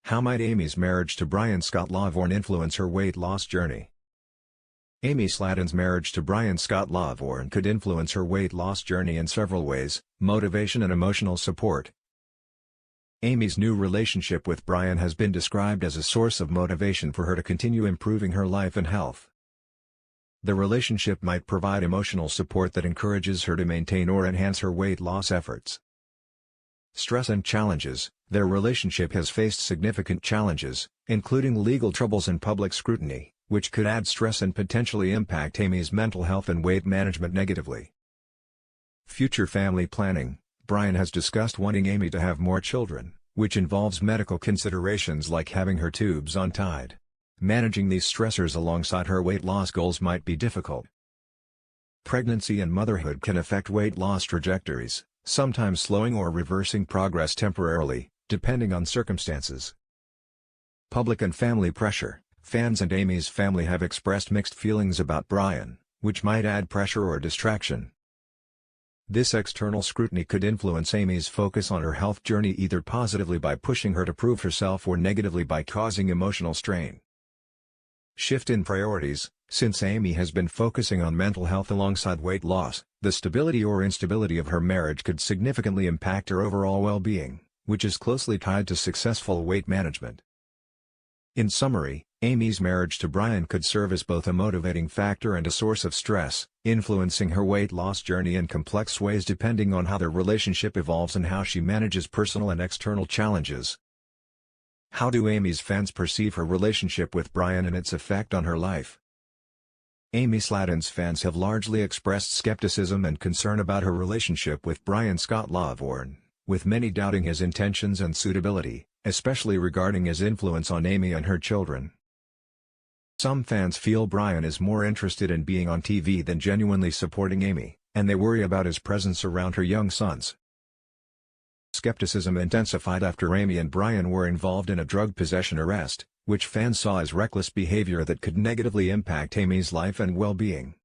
How might Amy's marriage to Brian Scott Lovvorn influence her weight loss journey? Amy Slaton's marriage to Brian Scott Lovvorn could influence her weight loss journey in several ways: motivation and emotional support. Amy's new relationship with Brian has been described as a source of motivation for her to continue improving her life and health. The relationship might provide emotional support that encourages her to maintain or enhance her weight loss efforts. Stress and challenges. Their relationship has faced significant challenges, including legal troubles and public scrutiny, which could add stress and potentially impact Amy's mental health and weight management negatively. Future family planning. Brian has discussed wanting Amy to have more children, which involves medical considerations like having her tubes untied. Managing these stressors alongside her weight loss goals might be difficult. Pregnancy and motherhood can affect weight loss trajectories, sometimes slowing or reversing progress temporarily, depending on circumstances. Public and family pressure. Fans and Amy's family have expressed mixed feelings about Brian, which might add pressure or distraction. This external scrutiny could influence Amy's focus on her health journey either positively by pushing her to prove herself or negatively by causing emotional strain. Shift in priorities. Since Amy has been focusing on mental health alongside weight loss, the stability or instability of her marriage could significantly impact her overall well-being, which is closely tied to successful weight management. In summary, Amy's marriage to Brian could serve as both a motivating factor and a source of stress, influencing her weight loss journey in complex ways depending on how their relationship evolves and how she manages personal and external challenges. How do Amy's fans perceive her relationship with Brian and its effect on her life? Amy Slaton's fans have largely expressed skepticism and concern about her relationship with Brian Scott Lovvorn, with many doubting his intentions and suitability, especially regarding his influence on Amy and her children. Some fans feel Brian is more interested in being on TV than genuinely supporting Amy, and they worry about his presence around her young sons. Skepticism intensified after Amy and Brian were involved in a drug possession arrest, which fans saw as reckless behavior that could negatively impact Amy's life and well-being.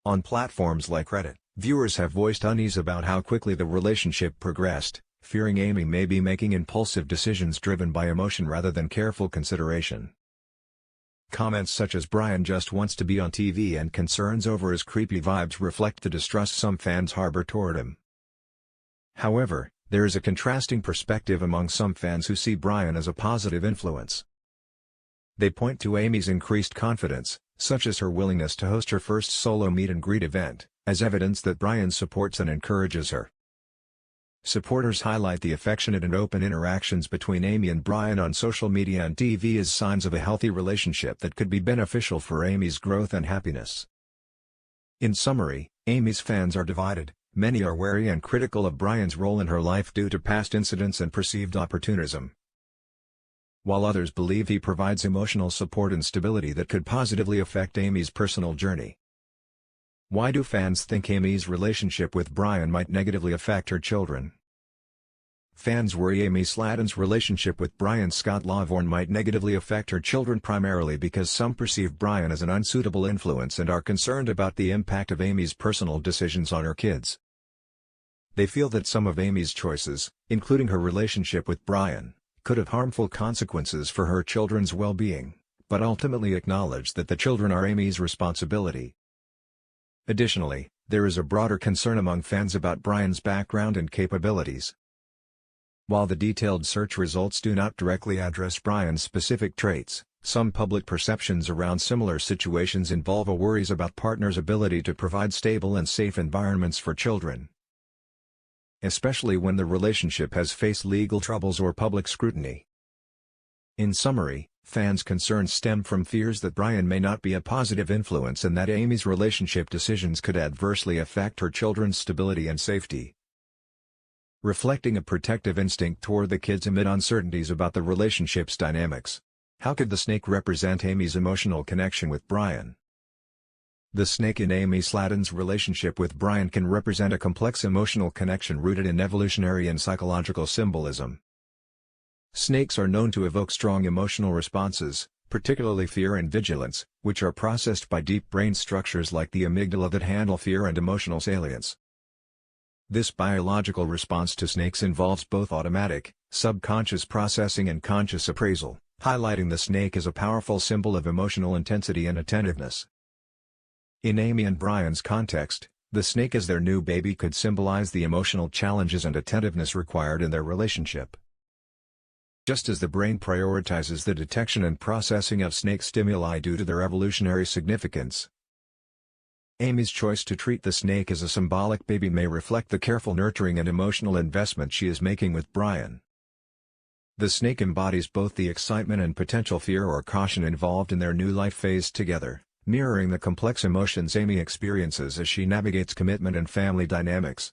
On platforms like Reddit, viewers have voiced unease about how quickly the relationship progressed, fearing Amy may be making impulsive decisions driven by emotion rather than careful consideration. Comments such as "Brian just wants to be on TV" and concerns over his creepy vibes reflect the distrust some fans harbor toward him. However, there is a contrasting perspective among some fans who see Brian as a positive influence. They point to Amy's increased confidence, such as her willingness to host her first solo meet-and-greet event, as evidence that Brian supports and encourages her. Supporters highlight the affectionate and open interactions between Amy and Brian on social media and TV as signs of a healthy relationship that could be beneficial for Amy's growth and happiness. In summary, Amy's fans are divided. Many are wary and critical of Brian's role in her life due to past incidents and perceived opportunism, while others believe he provides emotional support and stability that could positively affect Amy's personal journey. Why do fans think Amy's relationship with Brian might negatively affect her children? Fans worry Amy Slaton's relationship with Brian Scott Lovvorn might negatively affect her children primarily because some perceive Brian as an unsuitable influence and are concerned about the impact of Amy's personal decisions on her kids. They feel that some of Amy's choices, including her relationship with Brian, could have harmful consequences for her children's well-being, but ultimately acknowledge that the children are Amy's responsibility. Additionally, there is a broader concern among fans about Brian's background and capabilities. While the detailed search results do not directly address Brian's specific traits, some public perceptions around similar situations involve worries about partners' ability to provide stable and safe environments for children, especially when the relationship has faced legal troubles or public scrutiny. In summary, fans' concerns stem from fears that Brian may not be a positive influence and that Amy's relationship decisions could adversely affect her children's stability and safety. Reflecting a protective instinct toward the kids amid uncertainties about the relationship's dynamics. How could the snake represent Amy's emotional connection with Brian? The snake in Amy Slaton's relationship with Brian can represent a complex emotional connection rooted in evolutionary and psychological symbolism. Snakes are known to evoke strong emotional responses, particularly fear and vigilance, which are processed by deep brain structures like the amygdala that handle fear and emotional salience. This biological response to snakes involves both automatic, subconscious processing and conscious appraisal, highlighting the snake as a powerful symbol of emotional intensity and attentiveness. In Amy and Brian's context, the snake as their new baby could symbolize the emotional challenges and attentiveness required in their relationship. Just as the brain prioritizes the detection and processing of snake stimuli due to their evolutionary significance, Amy's choice to treat the snake as a symbolic baby may reflect the careful nurturing and emotional investment she is making with Brian. The snake embodies both the excitement and potential fear or caution involved in their new life phase together, mirroring the complex emotions Amy experiences as she navigates commitment and family dynamics.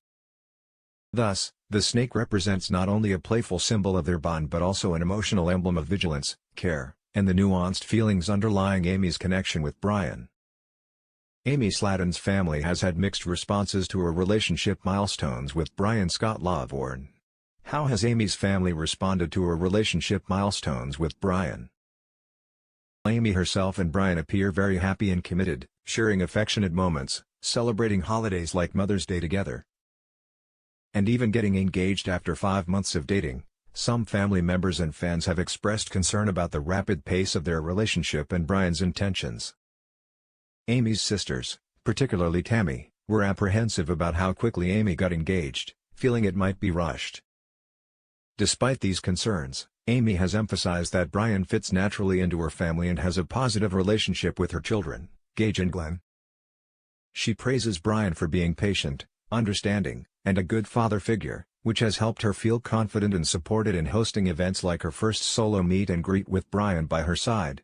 Thus, the snake represents not only a playful symbol of their bond but also an emotional emblem of vigilance, care, and the nuanced feelings underlying Amy's connection with Brian. Amy Slaton's family has had mixed responses to her relationship milestones with Brian Scott Lovvorn. How has Amy's family responded to her relationship milestones with Brian? Amy herself and Brian appear very happy and committed, sharing affectionate moments, celebrating holidays like Mother's Day together, and even getting engaged after 5 months of dating. Some family members and fans have expressed concern about the rapid pace of their relationship and Brian's intentions. Amy's sisters, particularly Tammy, were apprehensive about how quickly Amy got engaged, feeling it might be rushed. Despite these concerns, Amy has emphasized that Brian fits naturally into her family and has a positive relationship with her children, Gage and Glenn. She praises Brian for being patient, understanding, and a good father figure, which has helped her feel confident and supported in hosting events like her first solo meet and greet with Brian by her side.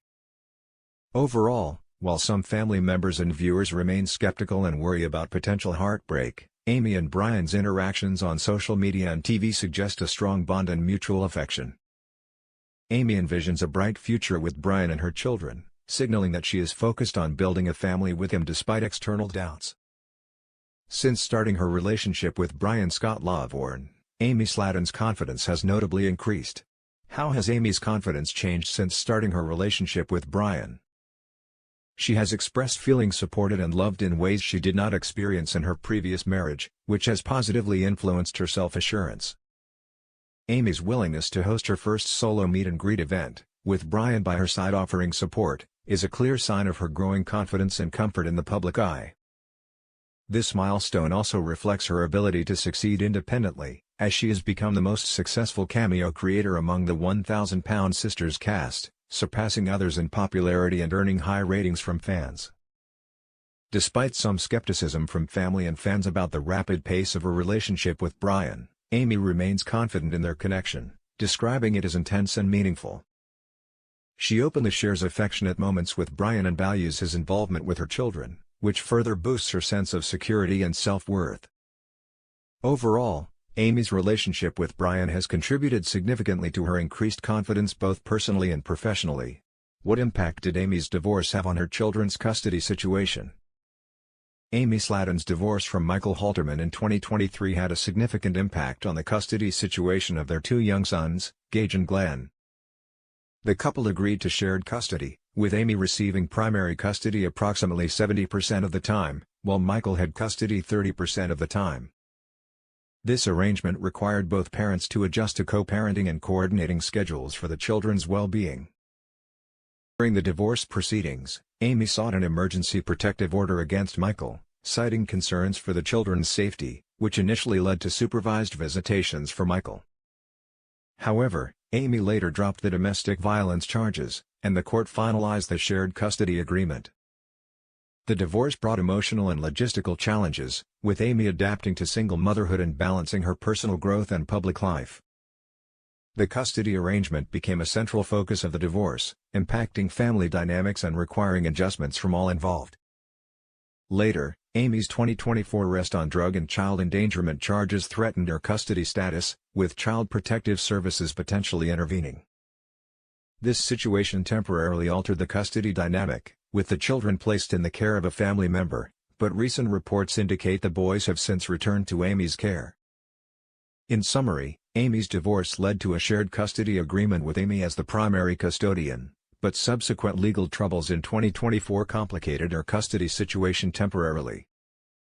Overall, while some family members and viewers remain skeptical and worry about potential heartbreak, Amy and Brian's interactions on social media and TV suggest a strong bond and mutual affection. Amy envisions a bright future with Brian and her children, signaling that she is focused on building a family with him despite external doubts. Since starting her relationship with Brian Scott Lovvorn, Amy Slaton's confidence has notably increased. How has Amy's confidence changed since starting her relationship with Brian? She has expressed feeling supported and loved in ways she did not experience in her previous marriage, which has positively influenced her self-assurance. Amy's willingness to host her first solo meet and greet event, with Brian by her side offering support, is a clear sign of her growing confidence and comfort in the public eye. This milestone also reflects her ability to succeed independently, as she has become the most successful cameo creator among the 1,000-Pound Sisters cast, surpassing others in popularity and earning high ratings from fans. Despite some skepticism from family and fans about the rapid pace of her relationship with Brian, Amy remains confident in their connection, describing it as intense and meaningful. She openly shares affectionate moments with Brian and values his involvement with her children, which further boosts her sense of security and self-worth. Overall, Amy's relationship with Brian has contributed significantly to her increased confidence both personally and professionally. What impact did Amy's divorce have on her children's custody situation? Amy Slaton's divorce from Michael Halterman in 2023 had a significant impact on the custody situation of their 2 young sons, Gage and Glenn. The couple agreed to shared custody, with Amy receiving primary custody approximately 70% of the time, while Michael had custody 30% of the time. This arrangement required both parents to adjust to co-parenting and coordinating schedules for the children's well-being. During the divorce proceedings, Amy sought an emergency protective order against Michael, citing concerns for the children's safety, which initially led to supervised visitations for Michael. However, Amy later dropped the domestic violence charges, and the court finalized the shared custody agreement. The divorce brought emotional and logistical challenges, with Amy adapting to single motherhood and balancing her personal growth and public life. The custody arrangement became a central focus of the divorce, impacting family dynamics and requiring adjustments from all involved. Later, Amy's 2024 arrest on drug and child endangerment charges threatened her custody status, with Child Protective Services potentially intervening. This situation temporarily altered the custody dynamic, with the children placed in the care of a family member, but recent reports indicate the boys have since returned to Amy's care. In summary, Amy's divorce led to a shared custody agreement with Amy as the primary custodian, but subsequent legal troubles in 2024 complicated her custody situation temporarily.